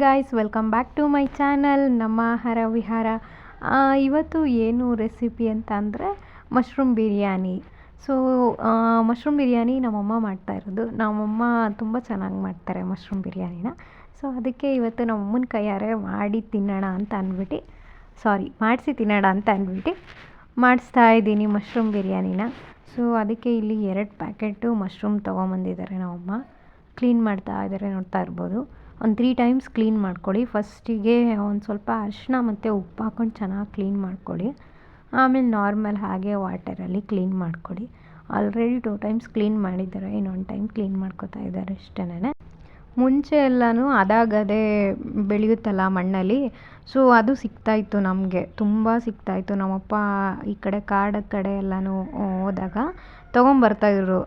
Guys, welcome back to my channel ನಮ್ಮ ಆಹಾರ ವಿಹಾರ. ಇವತ್ತು ಏನು ರೆಸಿಪಿ ಅಂತ ಅಂದರೆ mushroom biryani. So mushroom biryani ನಮ್ಮಮ್ಮ ಮಾಡ್ತಾ ಇರೋದು. ನಮ್ಮಮ್ಮ ತುಂಬ ಚೆನ್ನಾಗಿ ಮಾಡ್ತಾರೆ ಮಶ್ರೂಮ್ ಬಿರಿಯಾನಿನ. ಸೊ ಅದಕ್ಕೆ ಇವತ್ತು ನಮ್ಮಮ್ಮನ ಕೈಯಾರೆ ಮಾಡಿಸಿ ತಿನ್ನೋಣ ಅಂತ ಅಂದ್ಬಿಟ್ಟು ಮಾಡಿಸ್ತಾ ಇದ್ದೀನಿ ಮಶ್ರೂಮ್ ಬಿರಿಯಾನಿನ. ಸೊ ಅದಕ್ಕೆ ಇಲ್ಲಿ 2 ಪ್ಯಾಕೆಟು ಮಶ್ರೂಮ್ ತೊಗೊಂಬಂದಿದ್ದಾರೆ ನಮ್ಮಮ್ಮ. ಕ್ಲೀನ್ ಮಾಡ್ತಾ ಇದ್ದಾರೆ, ನೋಡ್ತಾ ಇರ್ಬೋದು. ಒಂದು 3 ಟೈಮ್ಸ್ ಕ್ಲೀನ್ ಮಾಡ್ಕೊಳ್ಳಿ. ಫಸ್ಟಿಗೆ ಒಂದು ಸ್ವಲ್ಪ ಅರಿಶಿನ ಮತ್ತು ಉಪ್ಪು ಹಾಕ್ಕೊಂಡು ಚೆನ್ನಾಗಿ ಕ್ಲೀನ್ ಮಾಡ್ಕೊಳ್ಳಿ. ಆಮೇಲೆ ನಾರ್ಮಲ್ ಹಾಗೆ ವಾಟರಲ್ಲಿ ಕ್ಲೀನ್ ಮಾಡ್ಕೊಳ್ಳಿ. ಆಲ್ರೆಡಿ 2 ಟೈಮ್ಸ್ ಕ್ಲೀನ್ ಮಾಡಿದ್ದಾರೆ, ಇನ್ನೊಂದು ಟೈಮ್ ಕ್ಲೀನ್ ಮಾಡ್ಕೊತಾ ಇದ್ದಾರೆ ಅಷ್ಟೇ. ಮುಂಚೆ ಎಲ್ಲನೂ ಅದಾಗದೇ ಬೆಳೆಯುತ್ತಲ್ಲ ಮಣ್ಣಲ್ಲಿ, ಸೊ ಅದು ಸಿಗ್ತಾಯಿತ್ತು ನಮಗೆ, ತುಂಬ ಸಿಗ್ತಾಯಿತ್ತು. ನಮ್ಮಪ್ಪ ಈ ಕಡೆ ಕಾಡ ಕಡೆ ಎಲ್ಲನೂ ಹೋದಾಗ ತೊಗೊಂಬರ್ತಾಯಿದ್ರು.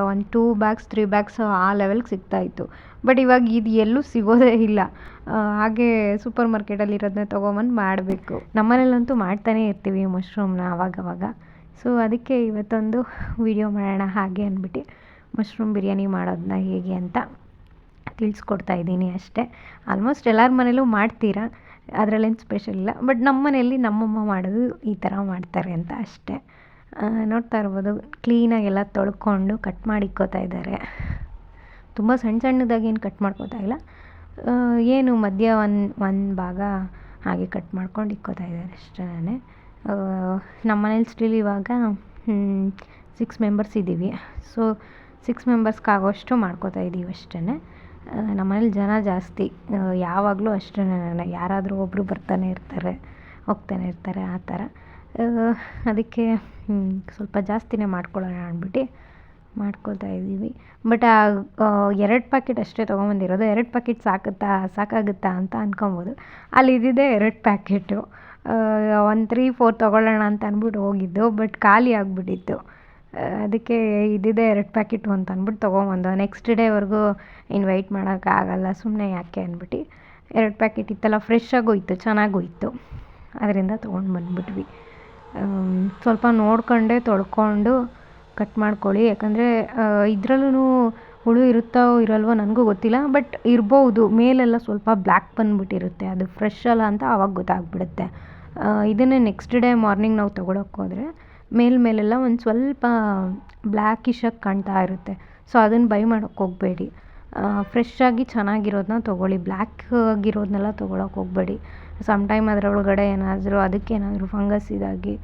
ಒಂದು 2 ಬ್ಯಾಗ್ಸ್ 3 ಬ್ಯಾಗ್ಸ್ ಆ ಲೆವೆಲ್ಗೆ ಸಿಗ್ತಾಯಿತ್ತು. ಬಟ್ ಇವಾಗ ಇದು ಎಲ್ಲೂ ಸಿಗೋದೇ ಇಲ್ಲ. ಹಾಗೆ ಸೂಪರ್ ಮಾರ್ಕೆಟಲ್ಲಿ ಇರೋದನ್ನ ತೊಗೊಂಬಂದು ಮಾಡಬೇಕು. ನಮ್ಮನೇಲಂತೂ ಮಾಡ್ತಾನೇ ಇರ್ತೀವಿ ಮಶ್ರೂಮ್ನ ಆವಾಗವಾಗ. ಸೊ ಅದಕ್ಕೆ ಇವತ್ತೊಂದು ವಿಡಿಯೋ ಮಾಡೋಣ ಹಾಗೆ ಅಂದ್ಬಿಟ್ಟು ಮಶ್ರೂಮ್ ಬಿರಿಯಾನಿ ಮಾಡೋದನ್ನ ಹೇಗೆ ಅಂತ ತಿಳಿಸ್ಕೊಡ್ತಾ ಇದ್ದೀನಿ ಅಷ್ಟೇ. ಆಲ್ಮೋಸ್ಟ್ ಎಲ್ಲರ ಮನೇಲೂ ಮಾಡ್ತೀರಾ, ಅದರಲ್ಲೇನು ಸ್ಪೆಷಲ್ ಇಲ್ಲ. ಬಟ್ ನಮ್ಮ ಮನೆಯಲ್ಲಿ ನಮ್ಮಮ್ಮ ಮಾಡೋದು ಈ ಥರ ಮಾಡ್ತಾರೆ ಅಂತ ಅಷ್ಟೇ. ನೋಡ್ತಾ ಇರ್ಬೋದು, ಕ್ಲೀನಾಗಿ ಎಲ್ಲ ತೊಳ್ಕೊಂಡು ಕಟ್ ಮಾಡಿ ಇಕ್ಕೋತಾ ಇದ್ದಾರೆ. ತುಂಬ ಸಣ್ಣದಾಗಿ ಏನು ಕಟ್ ಮಾಡ್ಕೋತಾ ಇಲ್ಲ, ಏನು ಮಧ್ಯ ಒಂದು ಭಾಗ ಹಾಗೆ ಕಟ್ ಮಾಡ್ಕೊಂಡು ಇಕ್ಕೋತಾ ಇದ್ದಾರೆ ಅಷ್ಟೇ. ನಮ್ಮ ಮನೇಲಿ ಸ್ಟಿಲ್ ಇವಾಗ 6 ಮೆಂಬರ್ಸ್ ಇದ್ದೀವಿ. ಸೊ 6 ಮೆಂಬರ್ಸ್ಗೆ ಆಗೋಷ್ಟು ಮಾಡ್ಕೋತಾ ಇದ್ದೀವಿ ಅಷ್ಟೇ. ನಮ್ಮ ಮನೇಲಿ ಜನ ಜಾಸ್ತಿ, ಯಾವಾಗಲೂ ಅಷ್ಟೇ. ಯಾರಾದರೂ ಒಬ್ಬರು ಬರ್ತಾನೆ ಇರ್ತಾರೆ, ಹೋಗ್ತಾನೆ ಇರ್ತಾರೆ, ಆ ಥರ. ಅದಕ್ಕೆ ಸ್ವಲ್ಪ ಜಾಸ್ತಿನೇ ಮಾಡ್ಕೊಳ್ಳೋಣ ಅಂದ್ಬಿಟ್ಟು ಮಾಡ್ಕೊಳ್ತಾ ಇದ್ದೀವಿ. ಬಟ್ 2 ಪ್ಯಾಕೆಟ್ ಅಷ್ಟೇ ತೊಗೊಂಬಂದಿರೋದು. 2 ಪ್ಯಾಕೆಟ್ ಸಾಕಾಗುತ್ತಾ ಅಂತ ಅಂದ್ಕೊಬೋದು. ಅಲ್ಲಿ ಇದ್ದಿದ್ದೇ 2 ಪ್ಯಾಕೆಟು. ಒಂದು 3-4 ತೊಗೊಳ್ಳೋಣ ಅಂತ ಅಂದ್ಬಿಟ್ಟು ಹೋಗಿದ್ದು, ಬಟ್ ಖಾಲಿ ಆಗಿಬಿಟ್ಟಿತ್ತು. ಅದಕ್ಕೆ ಇದ್ದಿದ್ದೇ 2 ಪ್ಯಾಕೆಟು ಅಂತ ಅಂದ್ಬಿಟ್ಟು ತೊಗೊಂಬಂದು ನೆಕ್ಸ್ಟ್ ಡೇವರೆಗೂ ಇನ್ನು ವೆಯ್ಟ್ ಮಾಡೋಕ್ಕಾಗಲ್ಲ, ಸುಮ್ಮನೆ ಯಾಕೆ ಅಂದ್ಬಿಟ್ಟು 2 ಪ್ಯಾಕೆಟ್ ಇತ್ತಲ್ಲ, ಫ್ರೆಶ್ ಆಗೋಯ್ತು, ಚೆನ್ನಾಗೋಯ್ತು. ಅದರಿಂದ ತೊಗೊಂಡು ಬಂದುಬಿಟ್ವಿ. ಸ್ವಲ್ಪ ನೋಡ್ಕೊಂಡೆ ತೊಳ್ಕೊಂಡು ಕಟ್ ಮಾಡ್ಕೊಳ್ಳಿ. ಯಾಕಂದರೆ ಇದರಲ್ಲೂ ಹುಳು ಇರುತ್ತೋ ಇರಲ್ವೋ ನನಗೂ ಗೊತ್ತಿಲ್ಲ, ಬಟ್ ಇರ್ಬೋದು. ಮೇಲೆಲ್ಲ ಸ್ವಲ್ಪ ಬ್ಲ್ಯಾಕ್ ಬಂದುಬಿಟ್ಟಿರುತ್ತೆ, ಅದು ಫ್ರೆಶ್ ಅಲ್ಲ ಅಂತ ಆವಾಗ ಗೊತ್ತಾಗ್ಬಿಡುತ್ತೆ. ಇದನ್ನೇ ನೆಕ್ಸ್ಟ್ ಡೇ ಮಾರ್ನಿಂಗ್ ನಾವು ತೊಗೊಳಕ್ಕೆ ಮೇಲೆಲ್ಲ ಒಂದು ಸ್ವಲ್ಪ ಬ್ಲ್ಯಾಕಿಶಾಗಿ ಕಾಣ್ತಾ ಇರುತ್ತೆ. ಸೊ ಅದನ್ನು ಬೈ ಮಾಡೋಕ್ಕೆ ಹೋಗಬೇಡಿ. ಫ್ರೆಶ್ಶಾಗಿ ಚೆನ್ನಾಗಿರೋದನ್ನ ತೊಗೊಳ್ಳಿ. ಬ್ಲ್ಯಾಕ್ ಆಗಿರೋದನ್ನೆಲ್ಲ ತೊಗೊಳಕ್ಕೆ ಹೋಗಬೇಡಿ. ಸಮ್ಟೈಮ್ ಅದರೊಳಗಡೆ ಅದಕ್ಕೇನಾದರೂ ಫಂಗಸ್ ಇದಾಗಿ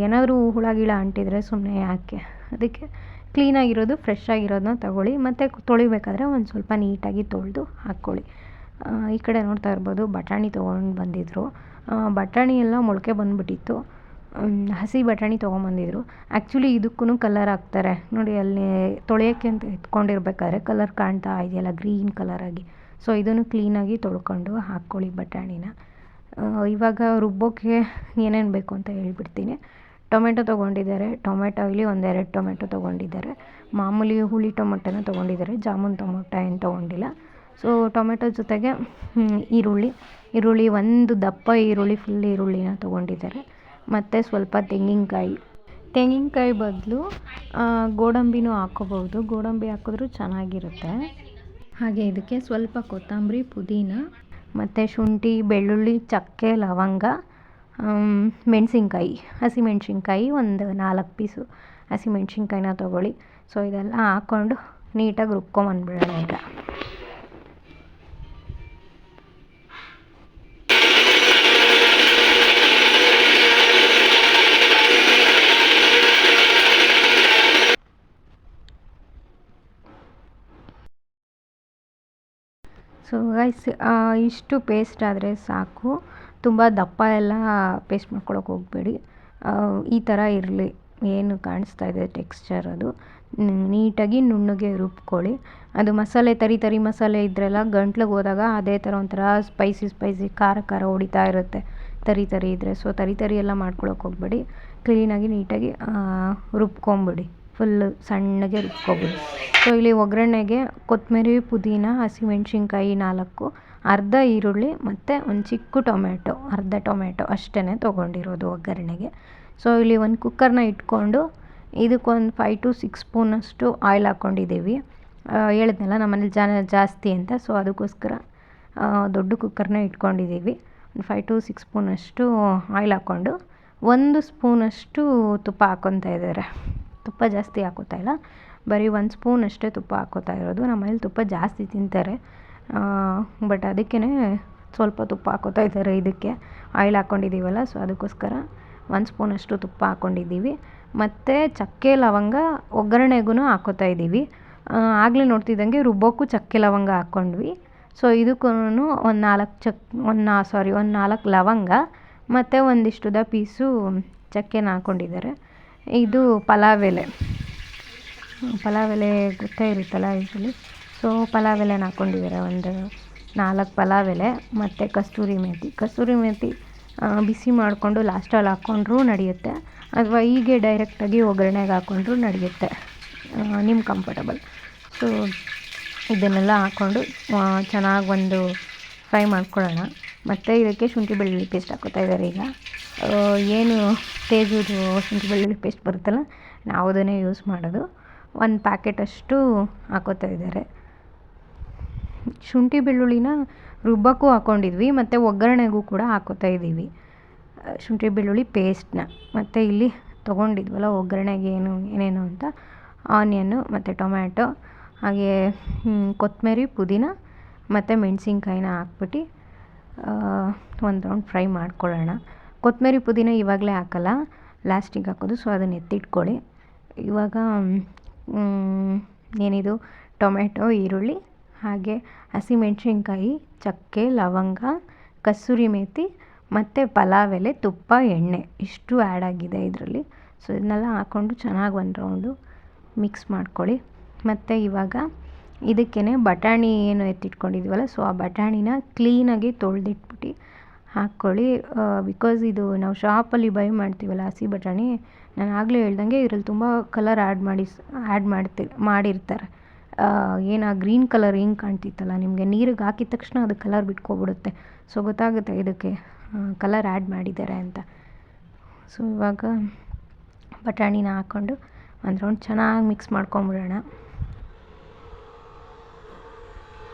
ಏನಾದರೂ ಹುಳ ಗಿಳ ಅಂಟಿದರೆ ಸುಮ್ಮನೆ ಯಾಕೆ. ಅದಕ್ಕೆ ಕ್ಲೀನಾಗಿರೋದು ಫ್ರೆಶ್ ಆಗಿರೋದನ್ನ ತೊಗೊಳ್ಳಿ. ಮತ್ತು ತೊಳಿಬೇಕಾದ್ರೆ ಒಂದು ಸ್ವಲ್ಪ ನೀಟಾಗಿ ತೊಳೆದು ಹಾಕ್ಕೊಳ್ಳಿ. ಈ ಕಡೆ ನೋಡ್ತಾ ಇರ್ಬೋದು, ಬಟಾಣಿ ತೊಗೊಂಡು ಬಂದಿದ್ದರು. ಬಟಾಣಿ ಎಲ್ಲ ಮೊಳಕೆ ಬಂದುಬಿಟ್ಟಿತ್ತು. ಹಸಿ ಬಟಾಣಿ ತೊಗೊಂಬಂದಿದ್ರು. ಆ್ಯಕ್ಚುಲಿ ಇದಕ್ಕೂ ಕಲರ್ ಹಾಕ್ತಾರೆ ನೋಡಿ, ಅಲ್ಲಿ ತೊಳೆಯೋಕ್ಕೆ ಅಂತ ಎತ್ಕೊಂಡಿರ್ಬೇಕಾದ್ರೆ ಕಲರ್ ಕಾಣ್ತಾ ಇದೆಯಲ್ಲ, ಗ್ರೀನ್ ಕಲರಾಗಿ. ಸೊ ಇದನ್ನು ಕ್ಲೀನಾಗಿ ತೊಳ್ಕೊಂಡು ಹಾಕ್ಕೊಳ್ಳಿ ಬಟಾಣಿನ. ಇವಾಗ ರುಬ್ಬೋಕ್ಕೆ ಏನೇನು ಬೇಕು ಅಂತ ಹೇಳ್ಬಿಡ್ತೀನಿ. ಟೊಮೆಟೊ ತೊಗೊಂಡಿದ್ದಾರೆ. ಟೊಮೆಟೊ ಇಲ್ಲಿ 1-2 ಟೊಮೆಟೊ ತೊಗೊಂಡಿದ್ದಾರೆ. ಮಾಮೂಲಿ ಹುಳಿ ಟೊಮೆಟೊನ ತೊಗೊಂಡಿದ್ದಾರೆ, ಜಾಮೂನ್ ಟೊಮೆಟೊ ಏನು ತೊಗೊಂಡಿಲ್ಲ. ಸೊ ಟೊಮೆಟೊ ಜೊತೆಗೆ ಈರುಳ್ಳಿ ಒಂದು ದಪ್ಪ ಈರುಳ್ಳಿ, ಫುಲ್ ಈರುಳ್ಳಿನ ತೊಗೊಂಡಿದ್ದಾರೆ. ಮತ್ತು ಸ್ವಲ್ಪ ತೆಂಗಿನಕಾಯಿ ಬದಲು ಗೋಡಂಬಿನೂ ಹಾಕ್ಕೋಬೋದು. ಗೋಡಂಬಿ ಹಾಕಿದ್ರೂ ಚೆನ್ನಾಗಿರುತ್ತೆ. ಹಾಗೆ ಇದಕ್ಕೆ ಸ್ವಲ್ಪ ಕೊತ್ತಂಬರಿ, ಪುದೀನ ಮತ್ತು ಶುಂಠಿ, ಬೆಳ್ಳುಳ್ಳಿ, ಚಕ್ಕೆ, ಲವಂಗ, ಮೆಣಸಿನ್ಕಾಯಿ, ಹಸಿಮೆಣ್ಸಿನ್ಕಾಯಿ ಒಂದು 4 ಪೀಸು ಹಸಿಮೆಣ್ಸಿನ್ಕಾಯಿನ ತೊಗೊಳ್ಳಿ. ಸೊ ಇದೆಲ್ಲ ಹಾಕ್ಕೊಂಡು ನೀಟಾಗಿ ರುಬ್ಕೊಂಬಂದ್ಬಿಡೋಣ ಈಗ. ಸೊ ಗೈಸ್, ಇಷ್ಟು ಪೇಸ್ಟ್ ಆದರೆ ಸಾಕು. ತುಂಬ ದಪ್ಪ ಎಲ್ಲ ಪೇಸ್ಟ್ ಮಾಡ್ಕೊಳಕ್ಕೆ ಹೋಗಬೇಡಿ. ಈ ಥರ ಇರಲಿ, ಏನು ಕಾಣಿಸ್ತಾ ಇದೆ ಟೆಕ್ಸ್ಚರ್, ಅದು ನೀಟಾಗಿ ನುಣ್ಣಗೆ ರುಬ್ಕೊಳ್ಳಿ. ಅದು ಮಸಾಲೆ ತರಿ ಮಸಾಲೆ ಇದ್ರೆಲ್ಲ ಗಂಟ್ಲಿಗೆ ಹೋದಾಗ ಅದೇ ಥರ ಒಂಥರ ಸ್ಪೈಸಿ ಖಾರ ಹೊಡಿತಾ ಇರುತ್ತೆ ತರಿ ಇದ್ದರೆ. ಸೊ ತರಿ ಎಲ್ಲ ಮಾಡ್ಕೊಳಕ್ಕೆ ಹೋಗಬೇಡಿ. ಕ್ಲೀನಾಗಿ ನೀಟಾಗಿ ರುಬ್ಕೊಂಬಿಡಿ, ಫುಲ್ಲು ಸಣ್ಣಗೆ ರುಬ್ಕೊಬಿಡಿ. ಸೊ ಇಲ್ಲಿ ಒಗ್ಗರಣೆಗೆ ಕೊತ್ತಂಬರಿ, ಪುದೀನ, ಹಸಿಮೆಣ್ಸಿನ್ಕಾಯಿ 4, ಅರ್ಧ ಈರುಳ್ಳಿ ಮತ್ತು ಒಂದು ಚಿಕ್ಕ ಟೊಮೆಟೊ, ಅರ್ಧ ಟೊಮೆಟೊ ಅಷ್ಟೇ ತೊಗೊಂಡಿರೋದು ಒಗ್ಗರಣೆಗೆ. ಸೊ ಇಲ್ಲಿ ಒಂದು ಕುಕ್ಕರ್ನ ಇಟ್ಕೊಂಡು ಇದಕ್ಕೊಂದು 5 to 6 ಸ್ಪೂನಷ್ಟು ಆಯಿಲ್ ಹಾಕ್ಕೊಂಡಿದ್ದೀವಿ. ಹೇಳಿದ್ನಲ್ಲ ನಮ್ಮನೇಲಿ ಜನ ಜಾಸ್ತಿ ಅಂತ, ಸೊ ಅದಕ್ಕೋಸ್ಕರ ದೊಡ್ಡ ಕುಕ್ಕರ್ನ ಇಟ್ಕೊಂಡಿದ್ದೀವಿ. ಒಂದು 5 to 6 ಸ್ಪೂನಷ್ಟು ಆಯಿಲ್ ಹಾಕ್ಕೊಂಡು 1 ಸ್ಪೂನಷ್ಟು ತುಪ್ಪ ಹಾಕ್ಕೊತಾ ಇದ್ದಾರೆ. ತುಪ್ಪ ಜಾಸ್ತಿ ಹಾಕೋತಾ ಇಲ್ಲ, ಬರೀ 1 ಸ್ಪೂನ್ ಅಷ್ಟೇ ತುಪ್ಪ ಹಾಕ್ಕೋತಾ ಇರೋದು. ನಮ್ಮನೇಲಿ ತುಪ್ಪ ಜಾಸ್ತಿ ತಿಂತಾರೆ, ಬಟ್ ಅದಕ್ಕೇ ಸ್ವಲ್ಪ ತುಪ್ಪ ಹಾಕ್ಕೋತಾ ಇದ್ದಾರೆ. ಇದಕ್ಕೆ ಆಯಿಲ್ ಹಾಕ್ಕೊಂಡಿದ್ದೀವಲ್ಲ, ಸೊ ಅದಕ್ಕೋಸ್ಕರ 1 ಸ್ಪೂನಷ್ಟು ತುಪ್ಪ ಹಾಕ್ಕೊಂಡಿದ್ದೀವಿ. ಮತ್ತು ಚಕ್ಕೆ ಲವಂಗ ಒಗ್ಗರಣೆಗೂ ಹಾಕ್ಕೋತಾ ಇದ್ದೀವಿ. ಆಗಲೇ ನೋಡ್ತಿದ್ದಂಗೆ ರುಬ್ಬೋಕ್ಕೂ ಚಕ್ಕೆ ಲವಂಗ ಹಾಕ್ಕೊಂಡ್ವಿ. ಸೊ ಇದಕ್ಕೂ ಒಂದು 4 ಲವಂಗ ಮತ್ತು ಒಂದಿಷ್ಟುದ ಪೀಸು ಚಕ್ಕೆನ ಹಾಕ್ಕೊಂಡಿದ್ದಾರೆ. ಇದು ಪಲಾವ್ ಎಲೆ ಗೊತ್ತೇ ಇರುತ್ತಲ್ಲ ಯೂಶ್ವಲಿ. ಸೊ ಪಲಾವ್ ಎಲೆನ ಹಾಕ್ಕೊಂಡಿದ್ದಾರೆ, ಒಂದು 4 ಪಲಾವ್ ಎಲೆ ಮತ್ತು ಕಸ್ತೂರಿ ಮೇಥಿ ಬಿಸಿ ಮಾಡಿಕೊಂಡು ಲಾಸ್ಟಲ್ಲಿ ಹಾಕ್ಕೊಂಡ್ರೂ ನಡೆಯುತ್ತೆ, ಅಥವಾ ಹೀಗೆ ಡೈರೆಕ್ಟಾಗಿ ಒಗ್ಗರಣೆಗೆ ಹಾಕ್ಕೊಂಡ್ರೂ ನಡೆಯುತ್ತೆ, ನಿಮ್ಮ ಕಂಫರ್ಟಬಲ್. ಸೊ ಇದನ್ನೆಲ್ಲ ಹಾಕ್ಕೊಂಡು ಚೆನ್ನಾಗಿ ಒಂದು ಫ್ರೈ ಮಾಡ್ಕೊಳ್ಳೋಣ. ಮತ್ತು ಇದಕ್ಕೆ ಶುಂಠಿ ಬೆಳ್ಳುಳ್ಳಿ ಪೇಸ್ಟ್ ಹಾಕ್ಕೋತಾ ಇದ್ದಾರೆ. ಈಗ ಏನು ತೇಜುದು ಶುಂಠಿ ಬೆಳ್ಳುಳ್ಳಿ ಪೇಸ್ಟ್ ಬರುತ್ತಲ್ಲ, ನಾವು ಅದನ್ನೇ ಯೂಸ್ ಮಾಡೋದು. 1 ಪ್ಯಾಕೆಟಷ್ಟು ಹಾಕ್ಕೋತಾ ಇದ್ದಾರೆ. ಶುಂಠಿ ಬೆಳ್ಳುಳ್ಳಿನ ರುಬ್ಬಕ್ಕೂ ಹಾಕ್ಕೊಂಡಿದ್ವಿ ಮತ್ತು ಒಗ್ಗರಣೆಗೂ ಕೂಡ ಹಾಕ್ಕೋತಾ ಇದ್ದೀವಿ ಶುಂಠಿ ಬೆಳ್ಳುಳ್ಳಿ ಪೇಸ್ಟ್ನ. ಮತ್ತು ಇಲ್ಲಿ ತೊಗೊಂಡಿದ್ವಲ್ಲ ಒಗ್ಗರಣೆಗೆ ಏನೇನು ಅಂತ, ಆನಿಯನ್ನು ಮತ್ತು ಟೊಮ್ಯಾಟೊ, ಹಾಗೆ ಕೊತ್ತಂಬರಿ, ಪುದೀನ ಮತ್ತು ಮೆಣಸಿನ್ಕಾಯಿನ ಹಾಕ್ಬಿಟ್ಟು ಒಂದು ರೌಂಡ್ ಫ್ರೈ ಮಾಡ್ಕೊಳ್ಳೋಣ. ಕೊತ್ತಂಬರಿ ಪುದೀನ ಇವಾಗಲೇ ಹಾಕಲ್ಲ, ಲಾಸ್ಟಿಗೆ ಹಾಕೋದು. ಸೊ ಅದನ್ನು ಎತ್ತಿಟ್ಕೊಳ್ಳಿ. ಇವಾಗ ಏನಿದು ಟೊಮೆಟೊ, ಈರುಳ್ಳಿ, ಹಾಗೆ ಹಸಿಮೆಣಸಿನ್ಕಾಯಿ, ಚಕ್ಕೆ, ಲವಂಗ, ಕಸೂರಿ ಮೇಥಿ ಮತ್ತು ಪಲಾವ್ ಎಲೆ, ತುಪ್ಪ, ಎಣ್ಣೆ ಇಷ್ಟು ಆ್ಯಡ್ ಆಗಿದೆ ಇದರಲ್ಲಿ. ಸೊ ಇದನ್ನೆಲ್ಲ ಹಾಕ್ಕೊಂಡು ಚೆನ್ನಾಗಿ ಒಂದು ರೌಂಡು ಮಿಕ್ಸ್ ಮಾಡ್ಕೊಳ್ಳಿ. ಮತ್ತು ಇವಾಗ ಇದಕ್ಕೇ ಬಟಾಣಿ ಏನು ಎತ್ತಿಟ್ಕೊಂಡಿದ್ವಲ್ಲ, ಸೊ ಆ ಬಟಾಣಿನ ಕ್ಲೀನಾಗಿ ತೊಳೆದಿಟ್ಬಿಟ್ಟು ಹಾಕ್ಕೊಳ್ಳಿ. ಬಿಕಾಸ್ ಇದು ನಾವು ಶಾಪಲ್ಲಿ ಬೈ ಮಾಡ್ತೀವಲ್ಲ ಹಸಿ ಬಟಾಣಿ, ನಾನು ಆಗಲೇ ಹೇಳ್ದಂಗೆ ಇದರಲ್ಲಿ ತುಂಬ ಕಲರ್ ಮಾಡಿರ್ತಾರೆ. ಏನು ಆ ಗ್ರೀನ್ ಕಲರ್ ಹೆಂಗೆ ಕಾಣ್ತಿತ್ತಲ್ಲ ನಿಮಗೆ, ನೀರಿಗೆ ಹಾಕಿದ ತಕ್ಷಣ ಅದು ಕಲರ್ ಬಿಟ್ಕೊಬಿಡುತ್ತೆ. ಸೊ ಗೊತ್ತಾಗುತ್ತೆ ಇದಕ್ಕೆ ಕಲರ್ ಆ್ಯಡ್ ಮಾಡಿದ್ದಾರೆ ಅಂತ. ಸೊ ಇವಾಗ ಬಟಾಣಿನ ಹಾಕ್ಕೊಂಡು ಒಂದು ರೌಂಡ್ ಚೆನ್ನಾಗಿ ಮಿಕ್ಸ್ ಮಾಡ್ಕೊಂಬಿಡೋಣ.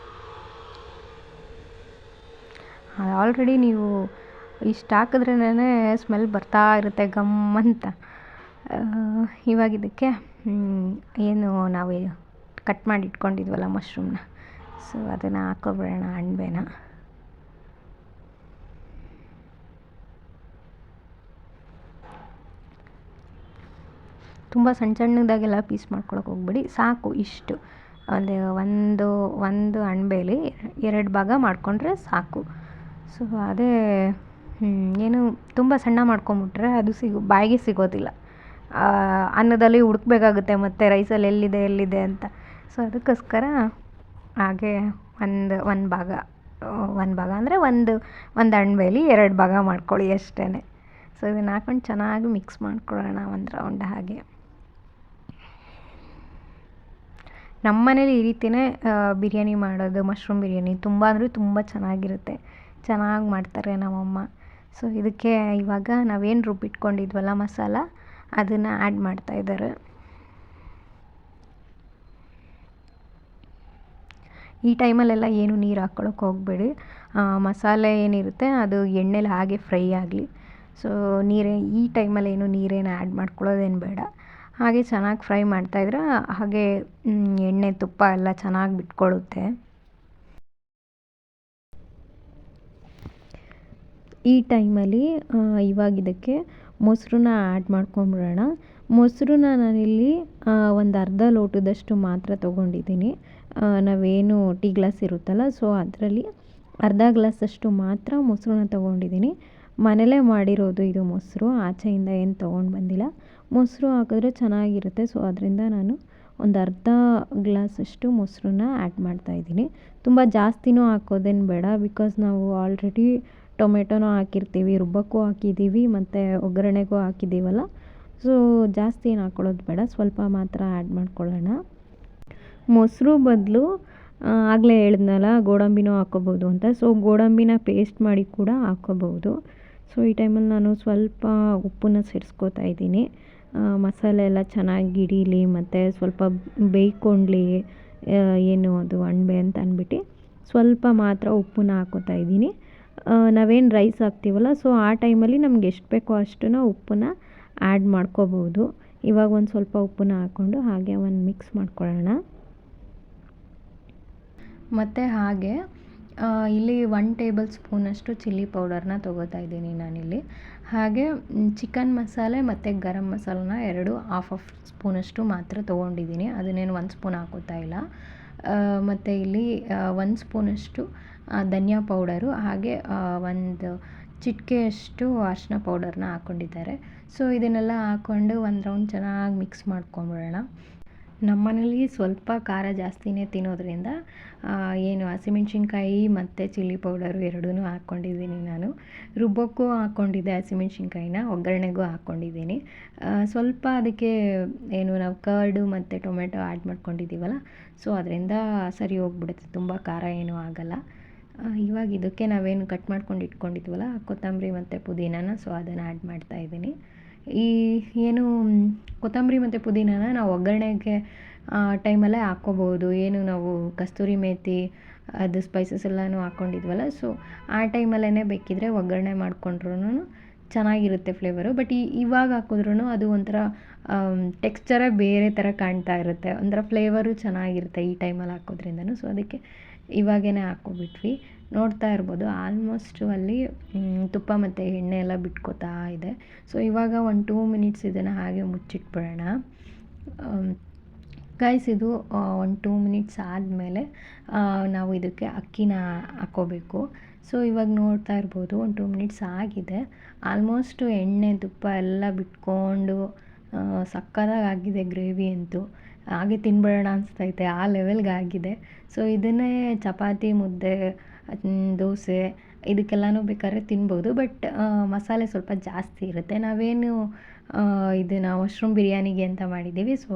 ಆಲ್ರೆಡಿ ನೀವು ಇಷ್ಟು ಹಾಕಿದ್ರೇ ಸ್ಮೆಲ್ ಬರ್ತಾ ಇರುತ್ತೆ ಗಮ್ ಅಂತ. ಇವಾಗ ಇದಕ್ಕೆ ಏನು ನಾವು ಕಟ್ ಮಾಡಿ ಇಟ್ಕೊಂಡಿದ್ವಲ್ಲ ಮಶ್ರೂಮ್ನ, ಸೊ ಅದನ್ನು ಹಾಕ್ಕೊಬಿಡೋಣ, ಅಣಬೆನ. ತುಂಬ ಸಣ್ಣದಾಗೆಲ್ಲ ಪೀಸ್ ಮಾಡ್ಕೊಳಕ್ಕೆ ಹೋಗ್ಬೇಡಿ, ಸಾಕು ಇಷ್ಟು. ಒಂದು ಅಣಬೆಲಿ 2 ಭಾಗ ಮಾಡಿಕೊಂಡ್ರೆ ಸಾಕು. ಸೊ ಅದೇ ಏನು ತುಂಬ ಸಣ್ಣ ಮಾಡ್ಕೊಂಬಿಟ್ರೆ ಅದು ಬಾಯಿಗೆ ಸಿಗೋದಿಲ್ಲ, ಅನ್ನದಲ್ಲಿ ಹುಡುಕ್ಬೇಕಾಗುತ್ತೆ ಮತ್ತು ರೈಸಲ್ಲಿ ಎಲ್ಲಿದೆ ಅಂತ. ಸೊ ಅದಕ್ಕೋಸ್ಕರ ಹಾಗೆ ಒಂದು ಭಾಗ ಅಂದರೆ ಒಂದು ಅಣಬೆಲಿ 2 ಭಾಗ ಮಾಡ್ಕೊಳ್ಳಿ ಅಷ್ಟೇ. ಸೊ ಇದನ್ನು ಹಾಕ್ಕೊಂಡು ಚೆನ್ನಾಗಿ ಮಿಕ್ಸ್ ಮಾಡ್ಕೊಳ್ಳೋಣ ಒಂದು ರೌಂಡ್. ಹಾಗೆ ನಮ್ಮ ಮನೇಲಿ ಈ ರೀತಿಯೇ ಬಿರಿಯಾನಿ ಮಾಡೋದು, ಮಶ್ರೂಮ್ ಬಿರಿಯಾನಿ ತುಂಬ ಅಂದರೆ ತುಂಬ ಚೆನ್ನಾಗಿರುತ್ತೆ, ಚೆನ್ನಾಗಿ ಮಾಡ್ತಾರೆ ನಮ್ಮಮ್ಮ. ಸೊ ಇದಕ್ಕೆ ಇವಾಗ ನಾವೇನು ರುಬ್ಬಿಟ್ಕೊಂಡಿದ್ವಲ್ಲ ಮಸಾಲ, ಅದನ್ನು ಆ್ಯಡ್ ಮಾಡ್ತಾಯಿದ್ದಾರೆ. ಈ ಟೈಮಲ್ಲೆಲ್ಲ ಏನು ನೀರು ಹಾಕ್ಕೊಳಕ್ಕೆ ಹೋಗಬೇಡಿ, ಮಸಾಲೆ ಏನಿರುತ್ತೆ ಅದು ಎಣ್ಣೆಲಿ ಹಾಗೆ ಫ್ರೈ ಆಗಲಿ. ಸೊ ಈ ಟೈಮಲ್ಲಿ ನೀರೇನು ಆ್ಯಡ್ ಮಾಡ್ಕೊಳ್ಳೋದೇನು ಬೇಡ, ಹಾಗೆ ಚೆನ್ನಾಗಿ ಫ್ರೈ ಮಾಡ್ತಾಯಿದ್ರೆ ಹಾಗೆ ಎಣ್ಣೆ ತುಪ್ಪ ಎಲ್ಲ ಚೆನ್ನಾಗಿ ಬಿಟ್ಕೊಳ್ಳುತ್ತೆ. ಈ ಟೈಮಲ್ಲಿ ಇವಾಗ ಇದಕ್ಕೆ ಮೊಸರನ್ನ ಆ್ಯಡ್ ಮಾಡ್ಕೊಂಬಿಡೋಣ. ಮೊಸರನ್ನ ನಾನಿಲ್ಲಿ ಒಂದು ಅರ್ಧ ಲೋಟದಷ್ಟು ಮಾತ್ರ ತೊಗೊಂಡಿದ್ದೀನಿ. ನಾವೇನು ಟೀ ಗ್ಲಾಸ್ ಇರುತ್ತಲ್ಲ, ಸೊ ಅದರಲ್ಲಿ ಅರ್ಧ ಗ್ಲಾಸಷ್ಟು ಮಾತ್ರ ಮೊಸರನ್ನ ತೊಗೊಂಡಿದ್ದೀನಿ. ಮನೇಲೇ ಮಾಡಿರೋದು ಇದು ಮೊಸರು, ಆಚೆಯಿಂದ ಏನು ತೊಗೊಂಡು ಬಂದಿಲ್ಲ. ಮೊಸರು ಹಾಕಿದ್ರೆ ಚೆನ್ನಾಗಿರುತ್ತೆ, ಸೊ ಅದರಿಂದ ನಾನು ಒಂದು ಅರ್ಧ ಗ್ಲಾಸಷ್ಟು ಮೊಸರನ್ನ ಆ್ಯಡ್ ಮಾಡ್ತಾಯಿದ್ದೀನಿ. ತುಂಬ ಜಾಸ್ತಿನೂ ಹಾಕೋದೇನು ಬೇಡ, ಬಿಕಾಸ್ ನಾವು ಆಲ್ರೆಡಿ ಟೊಮೆಟೊನೂ ಹಾಕಿರ್ತೀವಿ, ರುಬ್ಬಕ್ಕೂ ಹಾಕಿದ್ದೀವಿ ಮತ್ತು ಒಗ್ಗರಣೆಗೂ ಹಾಕಿದ್ದೀವಲ್ಲ. ಸೊ ಜಾಸ್ತಿ ಏನು ಹಾಕ್ಕೊಳ್ಳೋದು ಬೇಡ, ಸ್ವಲ್ಪ ಮಾತ್ರ ಆ್ಯಡ್ ಮಾಡ್ಕೊಳ್ಳೋಣ. ಮೊಸರು ಬದಲು ಆಗಲೇ ಹೇಳಿದ್ನಲ್ಲ ಗೋಡಂಬಿನೂ ಹಾಕ್ಕೋಬೋದು ಅಂತ, ಸೊ ಗೋಡಂಬಿನ ಪೇಸ್ಟ್ ಮಾಡಿ ಕೂಡ ಹಾಕ್ಕೋಬೋದು. ಸೊ ಈ ಟೈಮಲ್ಲಿ ನಾನು ಸ್ವಲ್ಪ ಉಪ್ಪನ್ನ ಸೇರಿಸ್ಕೋತಾ ಇದ್ದೀನಿ, ಮಸಾಲೆ ಎಲ್ಲ ಚೆನ್ನಾಗಿ ಹಿಡೀಲಿ ಮತ್ತು ಸ್ವಲ್ಪ ಬೇಯ್ಕೊಳ್ಳಿ ಏನು ಅದು ಅಣಬೆ ಅಂತ ಅಂದ್ಬಿಟ್ಟು ಸ್ವಲ್ಪ ಮಾತ್ರ ಉಪ್ಪನ್ನ ಹಾಕ್ಕೋತಾ ಇದ್ದೀನಿ. ನಾವೇನು ರೈಸ್ ಹಾಕ್ತೀವಲ್ಲ, ಸೊ ಆ ಟೈಮಲ್ಲಿ ನಮ್ಗೆ ಎಷ್ಟು ಬೇಕೋ ಅಷ್ಟನ್ನು ಉಪ್ಪನ್ನ ಆ್ಯಡ್ ಮಾಡ್ಕೋಬೋದು. ಇವಾಗ ಒಂದು ಸ್ವಲ್ಪ ಉಪ್ಪನ್ನ ಹಾಕ್ಕೊಂಡು ಹಾಗೆ ಒಂದು ಮಿಕ್ಸ್ ಮಾಡ್ಕೊಳ್ಳೋಣ. ಮತ್ತು ಹಾಗೆ ಇಲ್ಲಿ 1 ಟೇಬಲ್ ಸ್ಪೂನಷ್ಟು ಚಿಲ್ಲಿ ಪೌಡರ್ನ ತೊಗೋತಾ ಇದ್ದೀನಿ ನಾನಿಲ್ಲಿ. ಹಾಗೆ ಚಿಕನ್ ಮಸಾಲೆ ಮತ್ತು ಗರಂ ಮಸಾಲನ 2 ಹಾಫ್ ಸ್ಪೂನಷ್ಟು ಮಾತ್ರ ತೊಗೊಂಡಿದ್ದೀನಿ. ಅದನ್ನೇನು 1 ಸ್ಪೂನ್ ಹಾಕೋತಾ ಇಲ್ಲ. ಮತ್ತು ಇಲ್ಲಿ 1 ಸ್ಪೂನಷ್ಟು ಧನಿಯಾ ಪೌಡರು, ಹಾಗೆ ಒಂದು ಚಿಟಿಕೆಯಷ್ಟು ಅರಿಶಿನ ಪೌಡರ್ನ ಹಾಕ್ಕೊಂಡಿದ್ದಾರೆ. ಸೊ ಇದನ್ನೆಲ್ಲ ಹಾಕ್ಕೊಂಡು ಒಂದು ರೌಂಡ್ ಚೆನ್ನಾಗಿ ಮಿಕ್ಸ್ ಮಾಡ್ಕೊಂಬಿಡೋಣ. ನಮ್ಮ ಮನೇಲಿ ಸ್ವಲ್ಪ ಖಾರ ಜಾಸ್ತಿನೇ ತಿನ್ನೋದ್ರಿಂದ ಏನು ಹಸಿಮೆಣ್ಸಿನ್ಕಾಯಿ ಮತ್ತು ಚಿಲ್ಲಿ ಪೌಡರು ಎರಡೂ ಹಾಕ್ಕೊಂಡಿದ್ದೀನಿ ನಾನು. ರುಬ್ಬೋಕ್ಕೂ ಹಾಕ್ಕೊಂಡಿದ್ದೆ ಹಸಿಮೆಣ್ಸಿನ್ಕಾಯಿನ, ಒಗ್ಗರಣೆಗೂ ಹಾಕ್ಕೊಂಡಿದ್ದೀನಿ. ಸ್ವಲ್ಪ ಅದಕ್ಕೆ ಏನು ನಾವು ಕರ್ಡು ಮತ್ತು ಟೊಮೆಟೊ ಆ್ಯಡ್ ಮಾಡ್ಕೊಂಡಿದ್ದೀವಲ್ಲ, ಸೊ ಅದರಿಂದ ಸರಿ ಹೋಗ್ಬಿಡುತ್ತೆ, ತುಂಬ ಖಾರ ಏನೂ ಆಗೋಲ್ಲ. ಇವಾಗ ಇದಕ್ಕೆ ನಾವೇನು ಕಟ್ ಮಾಡ್ಕೊಂಡು ಇಟ್ಕೊಂಡಿದ್ವಲ್ಲ ಕೊತ್ತಂಬರಿ ಮತ್ತು ಪುದೀನಾನ, ಸೊ ಅದನ್ನು ಆ್ಯಡ್ ಮಾಡ್ತಾಯಿದ್ದೀನಿ. ಈ ಏನು ಕೊತ್ತಂಬರಿ ಮತ್ತು ಪುದೀನಾನ ನಾವು ಒಗ್ಗರಣೆಗೆ ಟೈಮಲ್ಲೇ ಹಾಕ್ಕೋಬೋದು. ಏನು ನಾವು ಕಸ್ತೂರಿ ಮೇಥಿ ಅದು ಸ್ಪೈಸಸ್ ಎಲ್ಲನೂ ಹಾಕ್ಕೊಂಡಿದ್ವಲ್ಲ, ಸೊ ಆ ಟೈಮಲ್ಲೇ ಬೇಕಿದ್ದರೆ ಒಗ್ಗರಣೆ ಮಾಡ್ಕೊಂಡ್ರೂ ಚೆನ್ನಾಗಿರುತ್ತೆ ಫ್ಲೇವರು. ಬಟ್ ಇವಾಗ ಹಾಕಿದ್ರೂ ಅದು ಒಂಥರ ಟೆಕ್ಸ್ಚರೇ ಬೇರೆ ಥರ ಕಾಣ್ತಾ ಇರುತ್ತೆ, ಒಂಥರ ಫ್ಲೇವರು ಚೆನ್ನಾಗಿರುತ್ತೆ ಈ ಟೈಮಲ್ಲಿ ಹಾಕೋದ್ರಿಂದನೂ. ಸೊ ಅದಕ್ಕೆ ಇವಾಗೇ ಹಾಕ್ಕೊಬಿಟ್ವಿ. ನೋಡ್ತಾ ಇರ್ಬೋದು ಆಲ್ಮೋಸ್ಟು ಅಲ್ಲಿ ತುಪ್ಪ ಮತ್ತು ಎಣ್ಣೆ ಎಲ್ಲ ಬಿಟ್ಕೋತಾ ಇದೆ. ಸೊ ಇವಾಗ ಒಂದು 2 ಮಿನಿಟ್ಸ್ ಇದನ್ನು ಹಾಗೆ ಮುಚ್ಚಿಟ್ಬಿಡೋಣ. ಗೈಸ್ ಇದು ಒಂದು 2 ಮಿನಿಟ್ಸ್ ಆದಮೇಲೆ ನಾವು ಇದಕ್ಕೆ ಅಕ್ಕಿನ ಹಾಕ್ಕೋಬೇಕು. ಸೊ ಇವಾಗ ನೋಡ್ತಾ ಇರ್ಬೋದು ಒಂದು 2 ಮಿನಿಟ್ಸ್ ಆಗಿದೆ. ಆಲ್ಮೋಸ್ಟು ಎಣ್ಣೆ ತುಪ್ಪ ಎಲ್ಲ ಬಿಟ್ಕೊಂಡು ಸಕ್ಕತ್ತಾಗಿ ಆಗಿದೆ ಗ್ರೇವಿ ಅಂತೂ. ಹಾಗೆ ತಿನ್ಬಿಡೋಣ ಅನಿಸ್ತೈತೆ, ಆ ಲೆವೆಲ್ಗೆ ಆಗಿದೆ. ಸೊ ಇದನ್ನೇ ಚಪಾತಿ, ಮುದ್ದೆ, ದೋಸೆ ಇದಕ್ಕೆಲ್ಲನೂ ಬೇಕಾದ್ರೆ ತಿನ್ಬೋದು. ಬಟ್ ಮಸಾಲೆ ಸ್ವಲ್ಪ ಜಾಸ್ತಿ ಇರುತ್ತೆ. ನಾವೇನು ಇದನ್ನು ಮಶ್ರೂಮ್ ಬಿರಿಯಾನಿಗೆ ಅಂತ ಮಾಡಿದ್ದೀವಿ, ಸೊ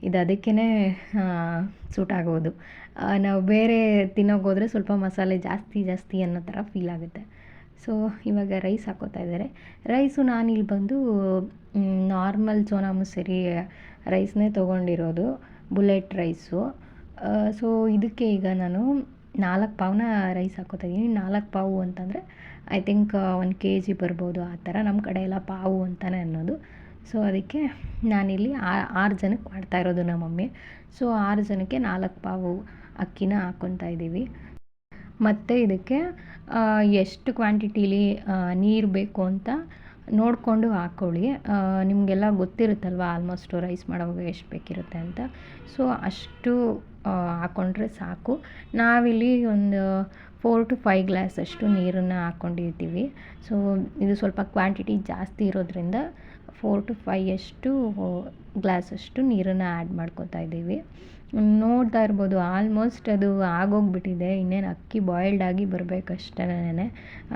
ಇದು ಅದಕ್ಕೇ ಸೂಟ್ ಆಗೋದು. ನಾವು ಬೇರೆ ತಿನ್ನೋಕ್ಕೋದ್ರೆ ಸ್ವಲ್ಪ ಮಸಾಲೆ ಜಾಸ್ತಿ ಅನ್ನೋ ಥರ ಫೀಲ್ ಆಗುತ್ತೆ. ಸೊ ಇವಾಗ ರೈಸ್ ಹಾಕ್ಕೋತಾ ಇದ್ದಾರೆ. ರೈಸು ನಾನಿಲ್ಲಿ ಬಂದು ನಾರ್ಮಲ್ ಸೋನಾ ಮಸೂರಿ ರೈಸ್ನೇ ತೊಗೊಂಡಿರೋದು, ಬುಲೆಟ್ ರೈಸು. ಸೊ ಇದಕ್ಕೆ ಈಗ ನಾನು 4 ಪಾವ್ನ ರೈಸ್ ಹಾಕ್ಕೋತಾ ಇದ್ದೀನಿ. 4 ಪಾವು ಅಂತಂದರೆ ಐ ಥಿಂಕ್ 1 kg ಬರ್ಬೋದು ಆ ಥರ. ನಮ್ಮ ಕಡೆ ಎಲ್ಲ ಪಾವು ಅಂತಲೇ ಅನ್ನೋದು. ಸೊ ಅದಕ್ಕೆ ನಾನಿಲ್ಲಿ 6 ಜನಕ್ಕೆ ಮಾಡ್ತಾ ಇರೋದು ನಮ್ಮ ಮಮ್ಮಿ. ಸೊ 6 ಜನಕ್ಕೆ 4 ಪಾವು ಅಕ್ಕಿನ ಹಾಕ್ಕೊತಾ ಇದ್ದೀವಿ. ಮತ್ತು ಇದಕ್ಕೆ ಎಷ್ಟು ಕ್ವಾಂಟಿಟೀಲಿ ನೀರು ಬೇಕು ಅಂತ ನೋಡಿಕೊಂಡು ಹಾಕ್ಕೊಳ್ಳಿ. ನಿಮಗೆಲ್ಲ ಗೊತ್ತಿರುತ್ತಲ್ವ ಆಲ್ಮೋಸ್ಟು ರೈಸ್ ಮಾಡೋವಾಗ ಎಷ್ಟು ಬೇಕಿರುತ್ತೆ ಅಂತ. ಸೊ ಅಷ್ಟು ಹಾಕ್ಕೊಂಡ್ರೆ ಸಾಕು. ನಾವಿಲ್ಲಿ ಒಂದು 4 to 5 ಗ್ಲಾಸಷ್ಟು ನೀರನ್ನು ಹಾಕ್ಕೊಂಡಿರ್ತೀವಿ. ಸೊ ಇದು ಸ್ವಲ್ಪ ಕ್ವಾಂಟಿಟಿ ಜಾಸ್ತಿ ಇರೋದ್ರಿಂದ 4 to 5 ಅಷ್ಟು ಗ್ಲಾಸಷ್ಟು ನೀರನ್ನು ಆ್ಯಡ್ ಮಾಡ್ಕೊತಾ ಇದ್ದೀವಿ. ನೋಡ್ತಾ ಇರ್ಬೋದು ಆಲ್ಮೋಸ್ಟ್ ಅದು ಆಗೋಗ್ಬಿಟ್ಟಿದೆ. ಇನ್ನೇನು ಅಕ್ಕಿ ಬಾಯ್ಲ್ಡ್ ಆಗಿ ಬರಬೇಕಷ್ಟೇನೆ.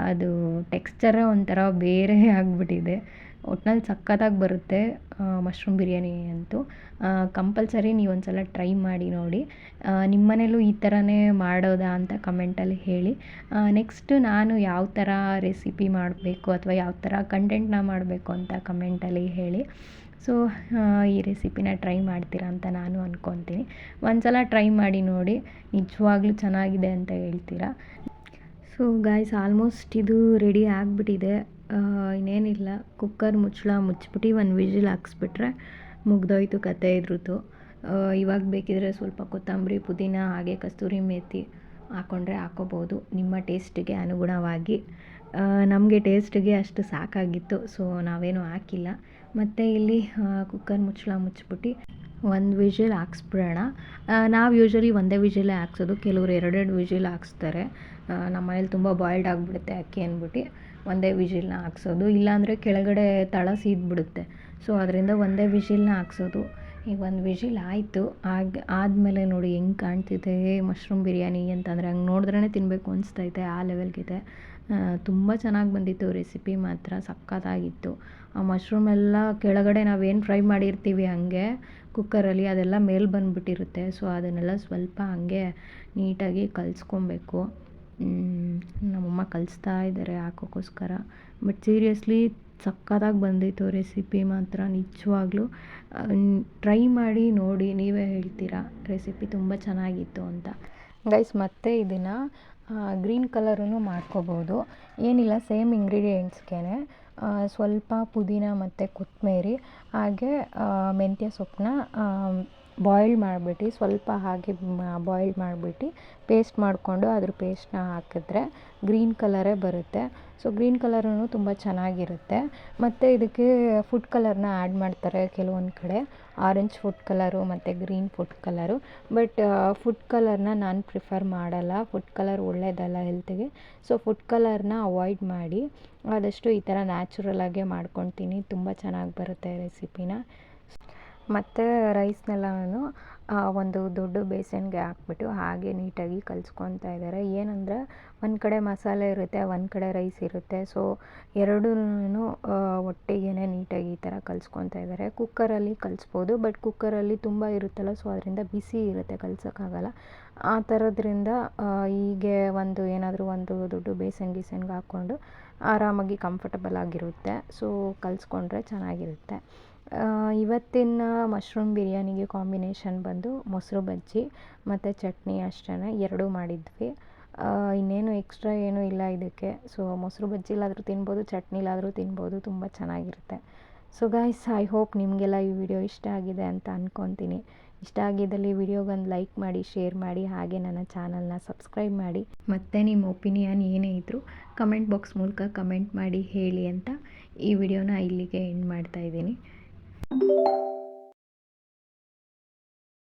ಅದು ಟೆಕ್ಸ್ಚರೇ ಒಂಥರ ಬೇರೆ ಆಗಿಬಿಟ್ಟಿದೆ. ಒಟ್ನಲ್ಲಿ ಸಕ್ಕತ್ತಾಗಿ ಬರುತ್ತೆ ಮಶ್ರೂಮ್ ಬಿರಿಯಾನಿ ಅಂತೂ. ಕಂಪಲ್ಸರಿ ನೀವು ಒಂದು ಸಲ ಟ್ರೈ ಮಾಡಿ ನೋಡಿ. ನಿಮ್ಮ ಮನೇಲೂ ಈ ಥರನೇ ಮಾಡೋದಾ ಅಂತ ಕಮೆಂಟಲ್ಲಿ ಹೇಳಿ. ನೆಕ್ಸ್ಟ್ ನಾನು ಯಾವ ಥರ ರೆಸಿಪಿ ಮಾಡಬೇಕು ಅಥವಾ ಯಾವ ಥರ ಕಂಟೆಂಟ್ನ ಮಾಡಬೇಕು ಅಂತ ಕಮೆಂಟಲ್ಲಿ ಹೇಳಿ. ಸೊ ಈ ರೆಸಿಪಿನ ಟ್ರೈ ಮಾಡ್ತೀರಾ ಅಂತ ನಾನು ಅಂದ್ಕೊತೀನಿ. ಒಂದು ಸಲ ಟ್ರೈ ಮಾಡಿ ನೋಡಿ, ನಿಜವಾಗ್ಲೂ ಚೆನ್ನಾಗಿದೆ ಅಂತ ಹೇಳ್ತೀರಾ. ಸೊ ಗಾಯ್ಸ್ ಆಲ್ಮೋಸ್ಟ್ ಇದು ರೆಡಿ ಆಗಿಬಿಟ್ಟಿದೆ. ಇನ್ನೇನಿಲ್ಲ, ಕುಕ್ಕರ್ ಮುಚ್ಚಿಬಿಟ್ಟು 1 ವಿಜಿಲ್ ಹಾಕ್ಸ್ಬಿಟ್ರೆ ಮುಗ್ದೋಯ್ತು ಕತೆ ಇದ್ರದ್ದು. ಇವಾಗ ಬೇಕಿದ್ರೆ ಸ್ವಲ್ಪ ಕೊತ್ತಂಬರಿ, ಪುದೀನ ಹಾಗೆ ಕಸ್ತೂರಿ ಮೇಥಿ ಹಾಕ್ಕೊಂಡ್ರೆ ಹಾಕ್ಕೋಬೋದು ನಿಮ್ಮ ಟೇಸ್ಟಿಗೆ ಅನುಗುಣವಾಗಿ. ನಮಗೆ ಟೇಸ್ಟಿಗೆ ಅಷ್ಟು ಸಾಕಾಗಿತ್ತು, ಸೊ ನಾವೇನು ಹಾಕಿಲ್ಲ. ಮತ್ತು ಇಲ್ಲಿ ಕುಕ್ಕರ್ ಮುಚ್ಚಿಬಿಟ್ಟು 1 ವಿಜಿಲ್ ಹಾಕ್ಸ್ಬಿಡೋಣ. ನಾವು ಯೂಶ್ವಲಿ 1 ವಿಜಿಲೇ ಹಾಕ್ಸೋದು, ಕೆಲವರು 2 ವಿಜಿಲ್ ಹಾಕ್ಸ್ತಾರೆ. ನಮ್ಮ ಮನೇಲಿ ತುಂಬ ಬಾಯ್ಲ್ಡ್ ಆಗಿಬಿಡುತ್ತೆ ಅಕ್ಕಿ ಅಂದ್ಬಿಟ್ಟು 1 ವಿಜಿಲ್ನ ಹಾಕ್ಸೋದು. ಇಲ್ಲಾಂದರೆ ಕೆಳಗಡೆ ತಳ ಸೀದ್ಬಿಡುತ್ತೆ. ಸೊ ಅದರಿಂದ 1 ವಿಜಿಲ್ನ ಹಾಕ್ಸೋದು. ಈಗ 1 ವಿಜಿಲ್ ಆಯಿತು. ಆದಮೇಲೆ ನೋಡಿ ಹೆಂಗೆ ಕಾಣ್ತಿದೆ ಮಶ್ರೂಮ್ ಬಿರಿಯಾನಿ ಅಂತಂದರೆ, ಹಂಗೆ ನೋಡಿದ್ರೇ ತಿನ್ನಬೇಕು ಅನಿಸ್ತೈತೆ, ಆ ಲೆವೆಲ್ಗಿದೆ. ತುಂಬ ಚೆನ್ನಾಗಿ ಬಂದಿತ್ತು ರೆಸಿಪಿ ಮಾತ್ರ, ಸಕ್ಕತ್ತಾಗಿತ್ತು. ಆ ಮಶ್ರೂಮ್ ಎಲ್ಲ ಕೆಳಗಡೆ ನಾವೇನು ಫ್ರೈ ಮಾಡಿರ್ತೀವಿ ಹಾಗೆ ಕುಕ್ಕರಲ್ಲಿ ಅದೆಲ್ಲ ಮೇಲೆ ಬಂದುಬಿಟ್ಟಿರುತ್ತೆ. ಸೊ ಅದನ್ನೆಲ್ಲ ಸ್ವಲ್ಪ ಹಾಗೆ ನೀಟಾಗಿ ಕಲಿಸ್ಕೊಬೇಕು. ನಮ್ಮಮ್ಮ ಕಲಿಸ್ತಾ ಇದ್ದಾರೆ ಹಾಕೋಕ್ಕೋಸ್ಕರ. ಬಟ್ ಸೀರಿಯಸ್ಲಿ ಸಕ್ಕತ್ತಾಗಿ ಬಂದಿತ್ತು ರೆಸಿಪಿ ಮಾತ್ರ, ನಿಜವಾಗ್ಲೂ ಟ್ರೈ ಮಾಡಿ ನೋಡಿ, ನೀವೇ ಹೇಳ್ತೀರಾ ರೆಸಿಪಿ ತುಂಬ ಚೆನ್ನಾಗಿತ್ತು ಅಂತ. ಗೈಸ್ ಮತ್ತೆ ಇದನ್ನು ಗ್ರೀನ್ ಕಲರೂ ಮಾಡ್ಕೋಬೋದು. ಏನಿಲ್ಲ, ಸೇಮ್ ಇಂಗ್ರೀಡಿಯೆಂಟ್ಸ್ಗೆ ಸ್ವಲ್ಪ ಪುದೀನ ಮತ್ತು ಕೊತ್ತಂಬರಿ ಹಾಗೆ ಮೆಂತ್ಯ ಸೊಪ್ಪನ್ನ ಬಾಯ್ಲ್ ಮಾಡಿಬಿಟ್ಟು ಸ್ವಲ್ಪ ಹಾಗೆ ಬಾಯ್ಲ್ ಮಾಡಿಬಿಟ್ಟು ಪೇಸ್ಟ್ ಮಾಡಿಕೊಂಡು ಅದ್ರ ಪೇಸ್ಟನ್ನ ಹಾಕಿದ್ರೆ ಗ್ರೀನ್ ಕಲರೇ ಬರುತ್ತೆ. ಸೊ ಗ್ರೀನ್ ಕಲರೂ ತುಂಬ ಚೆನ್ನಾಗಿರುತ್ತೆ. ಮತ್ತು ಇದಕ್ಕೆ ಫುಡ್ ಕಲರ್ನ ಆ್ಯಡ್ ಮಾಡ್ತಾರೆ ಕೆಲವೊಂದು ಕಡೆ, ಆರೆಂಜ್ ಫುಡ್ ಕಲರು ಮತ್ತು green food colour. But food ಕಲರ್ನ ನಾನು ಪ್ರಿಫರ್ ಮಾಡಲ್ಲ, ಫುಡ್ ಕಲರ್ ಒಳ್ಳೆಯದಲ್ಲ ಹೆಲ್ತಿಗೆ. ಸೊ ಫುಡ್ ಕಲರ್ನ ಅವಾಯ್ಡ್ ಮಾಡಿ ಆದಷ್ಟು ಈ ಥರ ನ್ಯಾಚುರಲಾಗೇ ಮಾಡ್ಕೊತೀನಿ, ತುಂಬ ಚೆನ್ನಾಗಿ ಬರುತ್ತೆ ರೆಸಿಪಿನ. ಮತ್ತು ರೈಸ್ನೆಲ್ಲ ನಾನು ಒಂದು ದೊಡ್ಡ ಬೇಸನ್ಗೆ ಹಾಕ್ಬಿಟ್ಟು ಹಾಗೆ ನೀಟಾಗಿ ಕಲಿಸ್ಕೊತಾ ಇದ್ದಾರೆ. ಏನಂದರೆ ಒಂದು ಕಡೆ ಮಸಾಲೆ ಇರುತ್ತೆ, ಒಂದು ಕಡೆ ರೈಸ್ ಇರುತ್ತೆ. ಸೊ ಎರಡೂ ಒಟ್ಟಿಗೆ ನೀಟಾಗಿ ಈ ಥರ ಕಲಿಸ್ಕೊತಾ ಇದ್ದಾರೆ. ಕುಕ್ಕರಲ್ಲಿ ಕಲಿಸ್ಬೋದು, ಬಟ್ ಕುಕ್ಕರಲ್ಲಿ ತುಂಬ ಇರುತ್ತಲ್ಲ, ಸೊ ಅದರಿಂದ ಬಿಸಿ ಇರುತ್ತೆ, ಕಲ್ಸೋಕ್ಕಾಗಲ್ಲ. ಆ ಥರದ್ರಿಂದ ಹೀಗೆ ಏನಾದರೂ ಒಂದು ದೊಡ್ಡ ಬೇಸನ್ಗೆ ಹಾಕ್ಕೊಂಡು ಆರಾಮಾಗಿ ಕಂಫರ್ಟಬಲ್ ಆಗಿರುತ್ತೆ. ಸೊ ಕಲಿಸ್ಕೊಂಡ್ರೆ ಚೆನ್ನಾಗಿರುತ್ತೆ. ಇವತ್ತಿನ ಮಶ್ರೂಮ್ ಬಿರಿಯಾನಿಗೆ ಕಾಂಬಿನೇಷನ್ ಬಂದು ಮೊಸರು ಬಜ್ಜಿ ಮತ್ತು ಚಟ್ನಿ ಅಷ್ಟೇ, ಎರಡೂ ಮಾಡಿದ್ವಿ. ಇನ್ನೇನು ಎಕ್ಸ್ಟ್ರಾ ಏನೂ ಇಲ್ಲ ಇದಕ್ಕೆ. ಸೊ ಮೊಸರು ಬಜ್ಜಿಲಾದರೂ ತಿನ್ಬೋದು, ಚಟ್ನಿಲಾದರೂ ತಿನ್ಬೋದು, ತುಂಬ ಚೆನ್ನಾಗಿರುತ್ತೆ. ಸೊ ಗೈಸ್, ಐ ಹೋಪ್ ನಿಮಗೆಲ್ಲ ಈ ವಿಡಿಯೋ ಇಷ್ಟ ಆಗಿದೆ ಅಂತ ಅಂದ್ಕೊತೀನಿ. ಇಷ್ಟ ಆಗಿದ್ದಲ್ಲಿ ವಿಡಿಯೋಗೊಂದು ಲೈಕ್ ಮಾಡಿ, ಶೇರ್ ಮಾಡಿ, ಹಾಗೆ ನನ್ನ ಚಾನಲ್ನ ಸಬ್ಸ್ಕ್ರೈಬ್ ಮಾಡಿ. ಮತ್ತು ನಿಮ್ಮ ಒಪಿನಿಯನ್ ಏನೇ ಇದ್ದರೂ ಕಮೆಂಟ್ ಬಾಕ್ಸ್ ಮೂಲಕ ಕಮೆಂಟ್ ಮಾಡಿ ಹೇಳಿ ಅಂತ ಈ ವಿಡಿಯೋನ ಇಲ್ಲಿಗೆ ಎಂಡ್ ಮಾಡ್ತಾಯಿದ್ದೀನಿ.